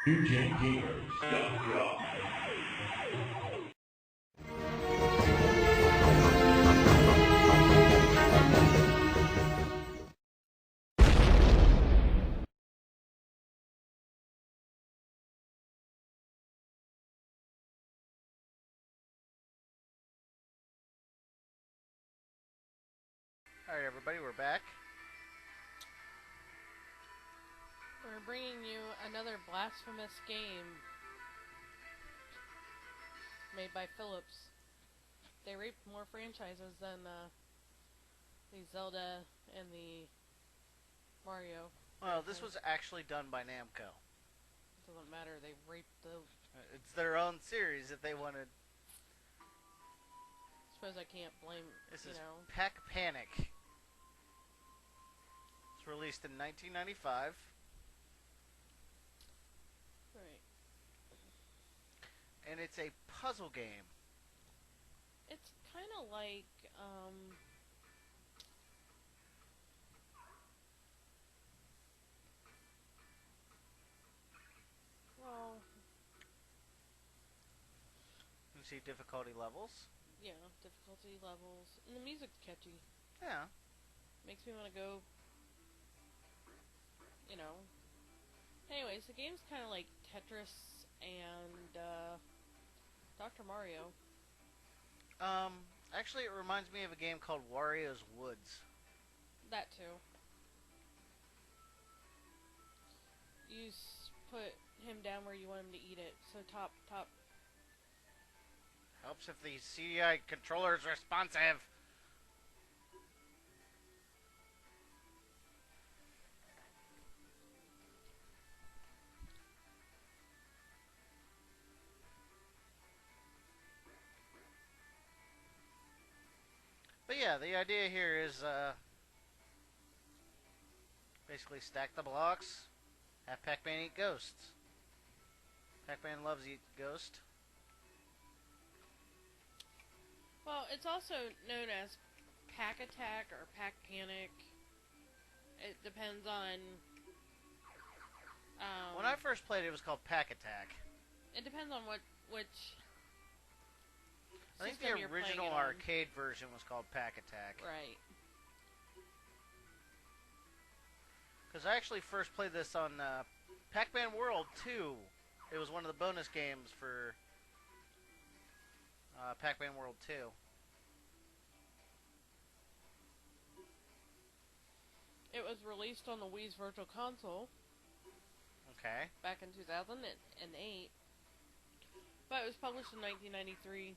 NewGenGamers.com. Alright everybody, we're back. We're bringing you another blasphemous game made by Phillips. They raped more franchises than the Zelda and the Mario. Well, this was actually done by Namco. It doesn't matter, they raped the... It's their own series that they wanted. I suppose I can't blame, This is Pac Panic. It's released in 1995. Right. And it's a puzzle game. It's kind of like, well, You see difficulty levels. yeah, difficulty levels. And the music's catchy. Yeah. Makes me want to go, Anyways, the game's kind of like Tetris and Dr. Mario. Actually it reminds me of a game called Wario's Woods. That too. You put him down where you want him to eat it. So top. Helps if the CD-I controller is responsive. But yeah, the idea here is basically stack the blocks, have Pac-Man eat ghosts. Pac-Man loves eat ghost. Well, it's also known as Pack Attack or Pack Panic. It depends on. When I first played it, it was called Pack Attack. It depends on which. I think the original arcade version was called Pack Attack. Right. Because I actually first played this on Pac-Man World 2. It was one of the bonus games for Pac-Man World 2. It was released on the Wii's Virtual Console. Okay. Back in 2008. But it was published in 1993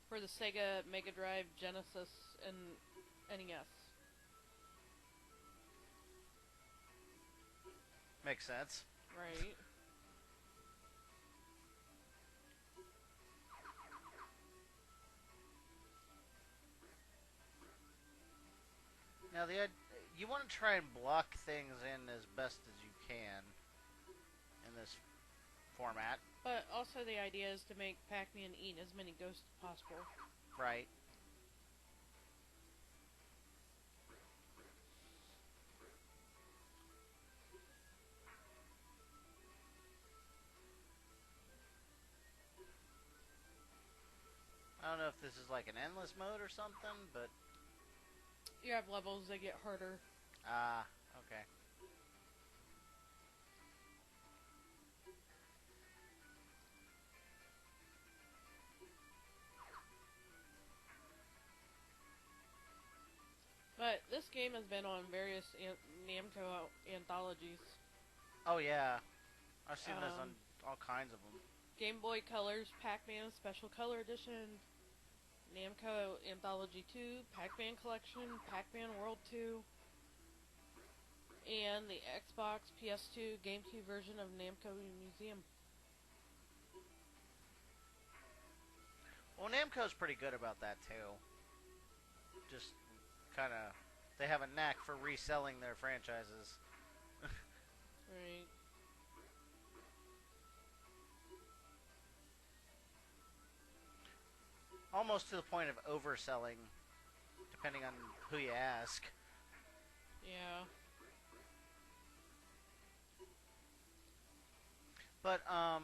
for the Sega Mega Drive, Genesis, and NES. Makes sense. Right. Now, you want to try and block things in as best as you can in this format. But also the idea is to make Pac-Man eat as many ghosts as possible. Right. I don't know if this is like an endless mode or something, but... You have levels that get harder. Ah, okay. But this game has been on various Namco anthologies. Oh yeah, I've seen this on all kinds of them. Game Boy Color's Pac-Man Special Color Edition, Namco Anthology 2, Pac-Man Collection, Pac-Man World 2, and the Xbox, PS2, GameCube version of Namco Museum. Well, Namco's pretty good about that too. Just kind of, they have a knack for reselling their franchises. Right. Almost to the point of overselling, depending on who you ask. Yeah. But I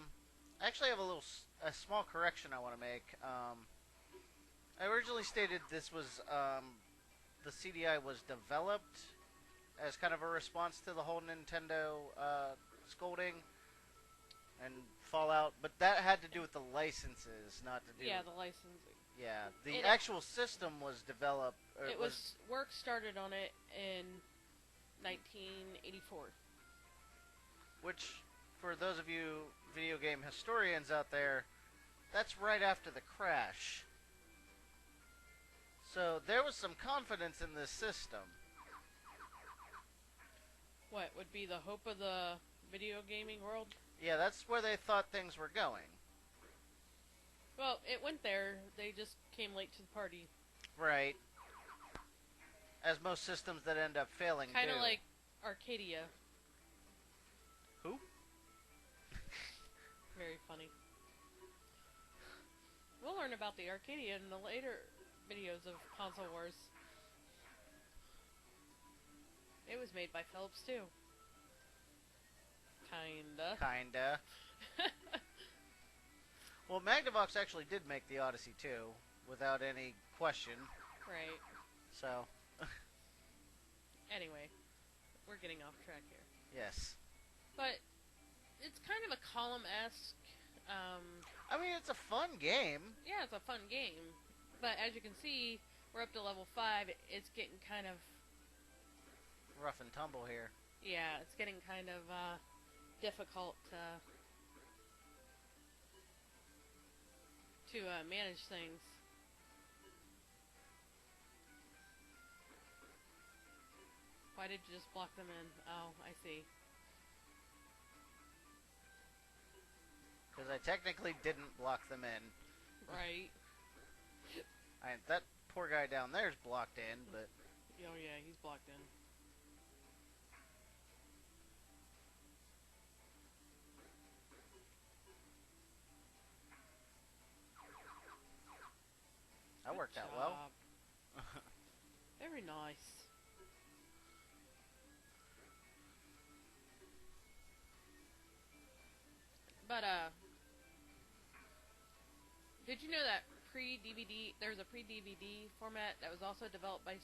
actually have a small correction I want to make. I originally stated this was the CDI was developed as kind of a response to the whole Nintendo scolding and Fallout, but that had to do with the licenses, not to do. Yeah, the licensing. Yeah, the It actual system was developed. It was work started on it in 1984. Which, for those of you video game historians out there, that's right after the crash. So there was some confidence in this system. What would be the hope of the video gaming world? Yeah, that's where they thought things were going. Well, it went there. They just came late to the party. Right. As most systems that end up failing do. Kind of like Arcadia. Who? Very funny. We'll learn about the Arcadia in the later videos of Console Wars. It was made by Phillips too. Kinda. Well, Magnavox actually did make the Odyssey 2, without any question. Right. So. Anyway, we're getting off track here. Yes. But it's kind of a column-esque. I mean, it's a fun game. Yeah, it's a fun game. But as you can see, we're up to level 5. It's getting kind of rough and tumble here. Yeah, it's getting kind of difficult to manage things. Why did you just block them in? Oh, I see. Because I technically didn't block them in. Right. That poor guy down there is blocked in, but... Oh yeah, he's blocked in. That worked out well. Very nice. But, did you know that pre-DVD, there's a pre-DVD format that was also developed by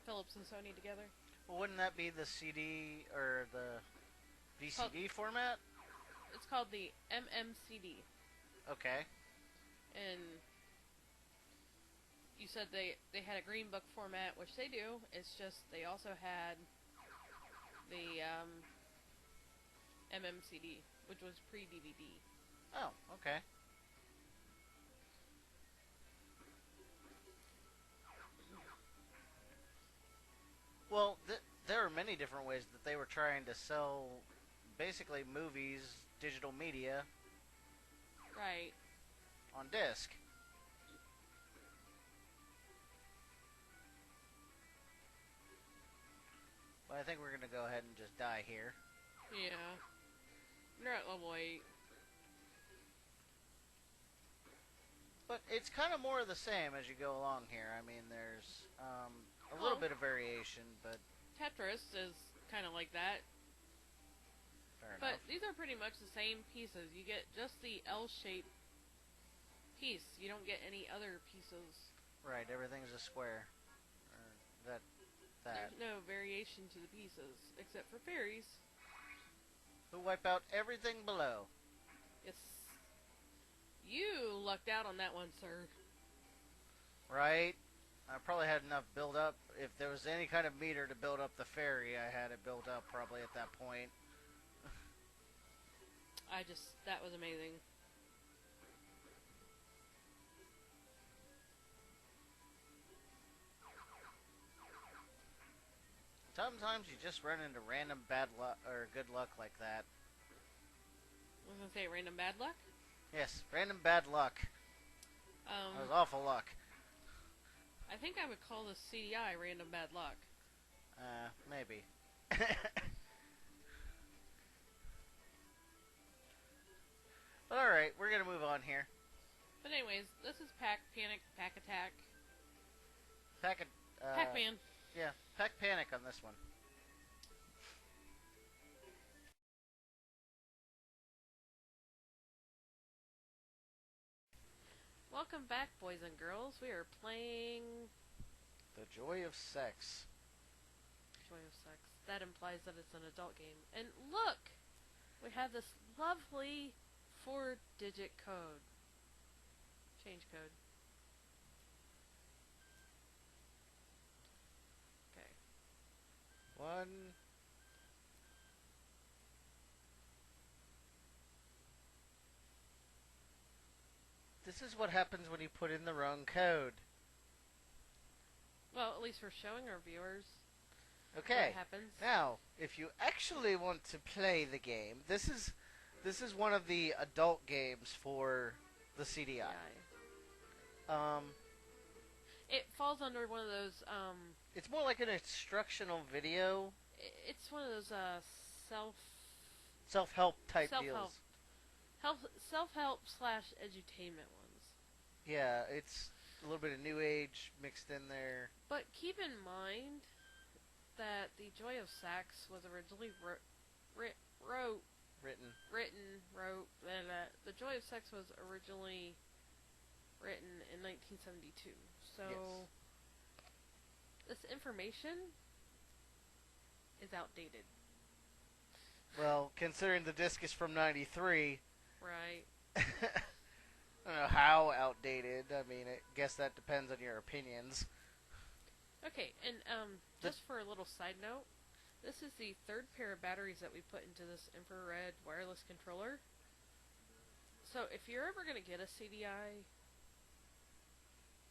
Philips and Sony together? Well, wouldn't that be the CD or the VCD format? It's called the MMCD. Okay. And you said they had a green book format, which they do. It's just they also had the MMCD, which was pre-DVD. Oh, okay. Well, there are many different ways that they were trying to sell basically movies, digital media. Right. On disc. But I think we're going to go ahead and just die here. Yeah. We're at level 8. But it's kind of more of the same as you go along here. I mean, there's a little bit of variation, but... Tetris is kind of like that. Fair but enough. These are pretty much the same pieces. You get just the L-shaped piece. You don't get any other pieces. Right, everything's a square. Or that. There's no variation to the pieces, except for fairies. Who wipe out everything below. Yes. You lucked out on that one, sir. Right? I probably had enough build up. If there was any kind of meter to build up the fairy, I had it built up probably at that point. That was amazing. Sometimes you just run into random bad luck or good luck like that. I was gonna say random bad luck? Yes, random bad luck. That was awful luck. I think I would call this CD-I random bad luck. Maybe. But alright, we're gonna move on here. But anyways, this is Pack Panic, Pack Attack. Pac-Man. Yeah, Pack Panic on this one. Welcome back, boys and girls. We are playing The Joy of Sex. Joy of Sex. That implies that it's an adult game. And look! We have this lovely 4-digit code. Change code. Okay. 1. This is what happens when you put in the wrong code. Well, at least we're showing our viewers Okay. what happens. Now, if you actually want to play the game, this is one of the adult games for the CDI. It falls under one of those, It's more like an instructional video, it's one of those, self-help type self-help. deals. Self-help / edutainment ones. Yeah, it's a little bit of new age mixed in there. But keep in mind that the Joy of Sax was originally the Joy of Sex was originally written in 1972. So Yes. this information is outdated. Well, considering the disc is from '93, Right. I don't know how outdated. I mean, I guess that depends on your opinions. Okay, and just for a little side note, this is the third pair of batteries that we put into this infrared wireless controller. So if you're ever going to get a CDI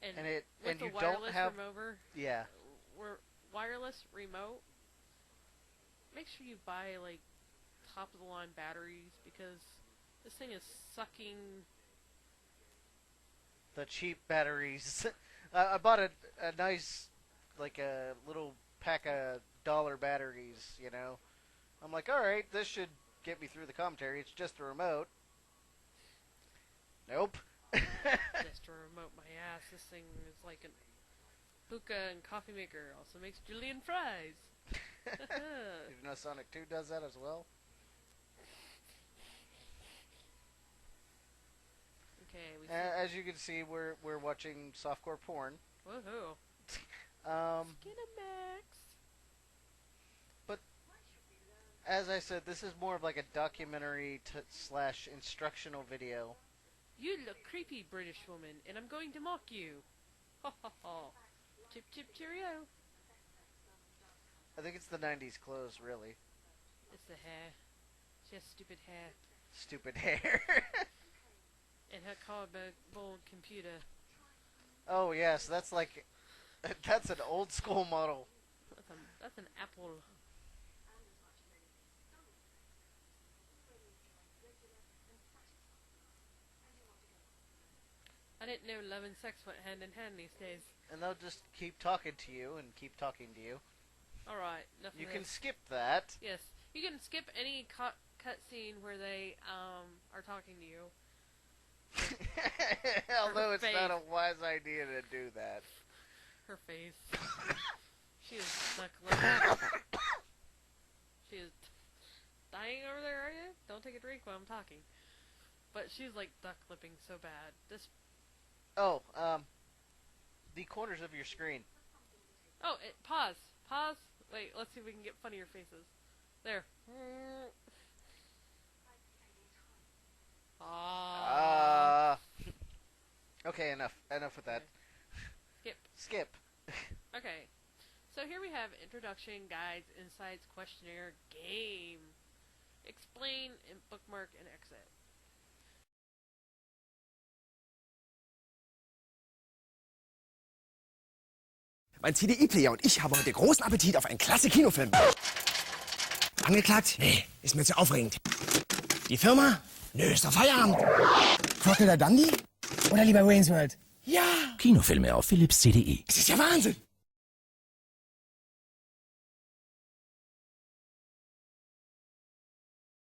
and with you a don't wireless have remote, wireless remote, make sure you buy like top of the line batteries because this thing is sucking. The cheap batteries. I bought a nice, like a little pack of dollar batteries, you know. I'm like, alright, this should get me through the commentary. It's just a remote. Nope. Just to remote my ass. This thing is like a hookah and coffee maker. Also makes julienne fries. Did you know Sonic 2 does that as well? Okay, As you can see, we're watching softcore porn. Woohoo. Skinamax. But as I said, this is more of like a documentary / instructional video. You look creepy, British woman, and I'm going to mock you. Ha ha ha. Chip chip cheerio. I think it's the '90s clothes, really. It's the hair. She has stupid hair. Stupid hair. And her cardboard computer. Oh yes, that's like that's an old school model. That's an Apple. I didn't know love and sex went hand in hand these days. And they'll just keep talking to you and keep talking to you. Alright, enough You of can this. skip that. Yes, you can skip any cut scene where they are talking to you. Although it's not a face. wise idea to do that. Her face. She is stuck living. She is dying over there, are you? Don't take a drink while I'm talking. But she's like duck lipping so bad. This. Oh, the corners of your screen. Oh, pause. Pause. Wait, let's see if we can get funnier faces. There. Okay, enough with that. Skip. Skip. Okay. So here we have introduction, guides, insights, questionnaire, game. Explain, and bookmark, and exit. Mein CDI-Player und ich haben heute großen Appetit auf einen klasse Kinofilm. Angeklagt? Nee, ist mir zu aufregend. Die Firma? Nö, ist doch Feierabend. Crocodile Dundee? Oder lieber Wayne's World? Ja! Kinofilme auf Phillips CD-I. Das ist ja Wahnsinn!